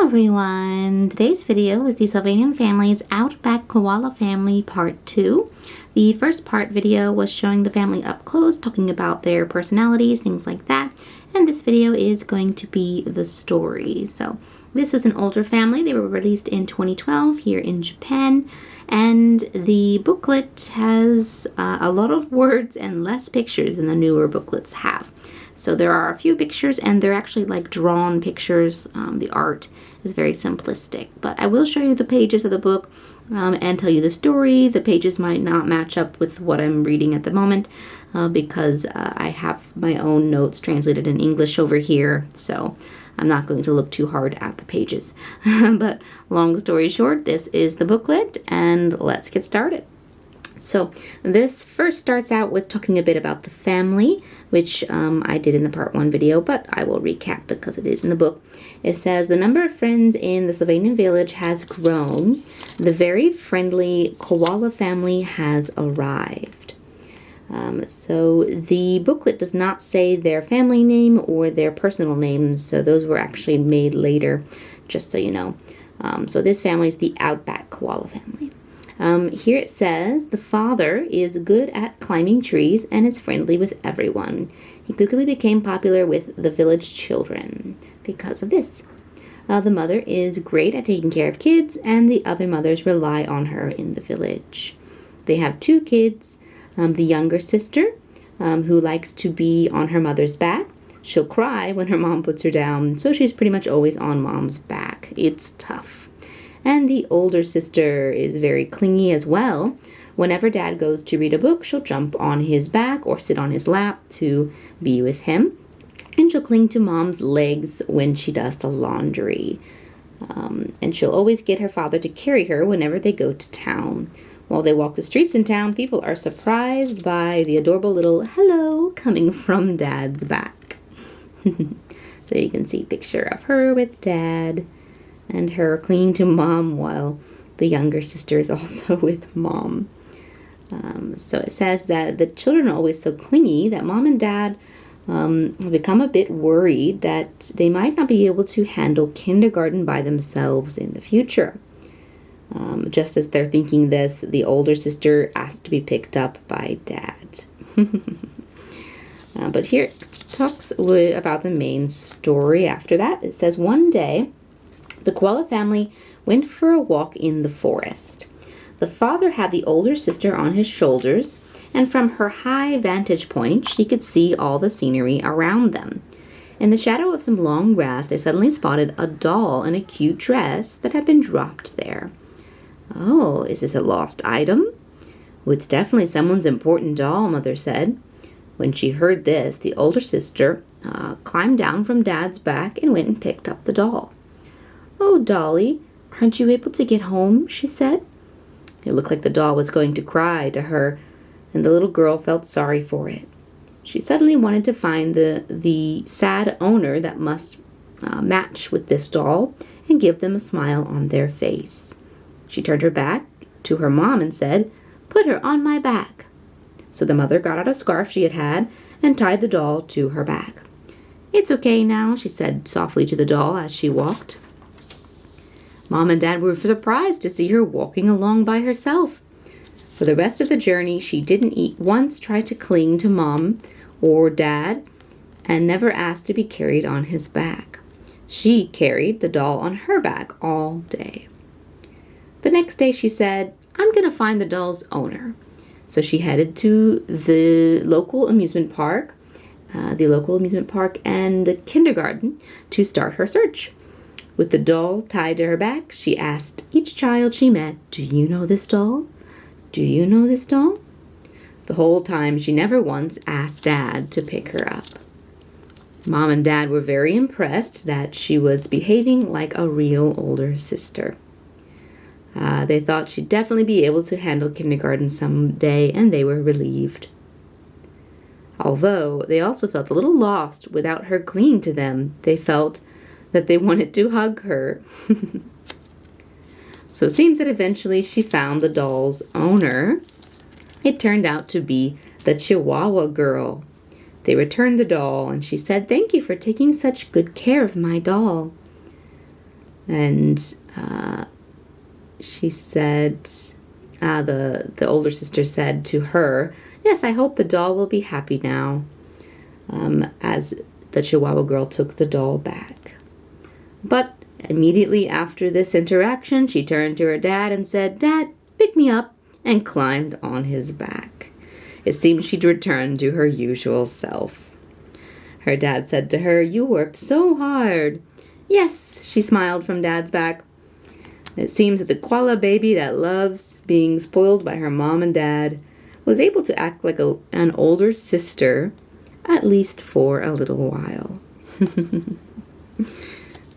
everyone! Today's video is the Sylvanian Families Outback Koala Family Part 2. The first part video was showing the family up close, talking about their personalities, things like that. And this video is going to be the story. So this was an older family. They were released in 2012 here in Japan. And the booklet has a lot of words and less pictures than the newer booklets have. So there are a few pictures, and they're actually like drawn pictures. The art is very simplistic. But I will show you the pages of the book and tell you the story. The pages might not match up with what I'm reading at the moment because I have my own notes translated in English over here. So I'm not going to look too hard at the pages. But long story short, this is the booklet, and let's get started. So this first starts out with talking a bit about the family, which I did in the part 1 video, but I will recap because it is in the book. It says, the number of friends in the Sylvanian village has grown. The very friendly koala family has arrived. So the booklet does not say their family name or their personal names, so those were actually made later, just so you know. So this family is the Outback Koala family. Here it says, the father is good at climbing trees and is friendly with everyone. He quickly became popular with the village children because of this. The mother is great at taking care of kids, and the other mothers rely on her in the village. They have 2 kids, the younger sister, who likes to be on her mother's back. She'll cry when her mom puts her down, so she's pretty much always on mom's back. It's tough. And the older sister is very clingy as well. Whenever dad goes to read a book, she'll jump on his back or sit on his lap to be with him. And she'll cling to mom's legs when she does the laundry. And she'll always get her father to carry her whenever they go to town. While they walk the streets in town, people are surprised by the adorable little hello coming from dad's back. So you can see a picture of her with dad and her clinging to mom while the younger sister is also with mom. So it says that the children are always so clingy that mom and dad have become a bit worried that they might not be able to handle kindergarten by themselves in the future. Just as they're thinking this, the older sister asked to be picked up by dad. But here it talks about the main story after that. It says, one day, the koala family went for a walk in the forest. The father had the older sister on his shoulders, and from her high vantage point, she could see all the scenery around them. In the shadow of some long grass, they suddenly spotted a doll in a cute dress that had been dropped there. Oh, is this a lost item? Well, it's definitely someone's important doll, Mother said. When she heard this, the older sister climbed down from Dad's back and went and picked up the doll. Oh, Dolly, aren't you able to get home? She said. It looked like the doll was going to cry to her, and the little girl felt sorry for it. She suddenly wanted to find the sad owner that must match with this doll and give them a smile on their face. She turned her back to her mom and said, "Put her on my back." So the mother got out a scarf she had and tied the doll to her back. It's okay now, she said softly to the doll as she walked. Mom and Dad were surprised to see her walking along by herself. For the rest of the journey, she didn't once try to cling to Mom or Dad and never asked to be carried on his back. She carried the doll on her back all day. The next day she said, I'm going to find the doll's owner. So she headed to the local amusement park and the kindergarten to start her search. With the doll tied to her back, she asked each child she met, Do you know this doll? Do you know this doll? The whole time, she never once asked Dad to pick her up. Mom and Dad were very impressed that she was behaving like a real older sister. They thought she'd definitely be able to handle kindergarten someday, and they were relieved. Although they also felt a little lost without her clinging to them, they felt that they wanted to hug her. So it seems that eventually she found the doll's owner. It turned out to be the Chihuahua girl. They returned the doll, and she said, "Thank you for taking such good care of my doll." And she said, the older sister said to her, "Yes, I hope the doll will be happy now," as the Chihuahua girl took the doll back. But immediately after this interaction, she turned to her dad and said, "Dad, pick me up," and climbed on his back. It seemed she'd returned to her usual self. Her dad said to her, "You worked so hard." "Yes," she smiled from Dad's back. It seems that the koala baby that loves being spoiled by her mom and dad was able to act like an older sister, at least for a little while.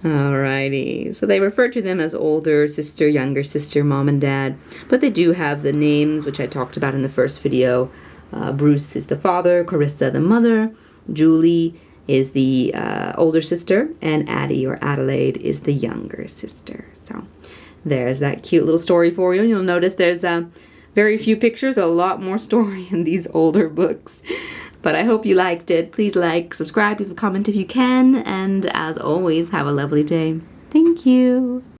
Alrighty, so they refer to them as older sister, younger sister, mom and dad, but they do have the names, which I talked about in the first video. Bruce is the father, Carissa the mother, Julie is the older sister, and Addie or Adelaide is the younger sister. So there's that cute little story for you. You'll notice there's very few pictures, a lot more story in these older books. But I hope you liked it. Please like, subscribe, leave a comment if you can, and as always, have a lovely day. Thank you.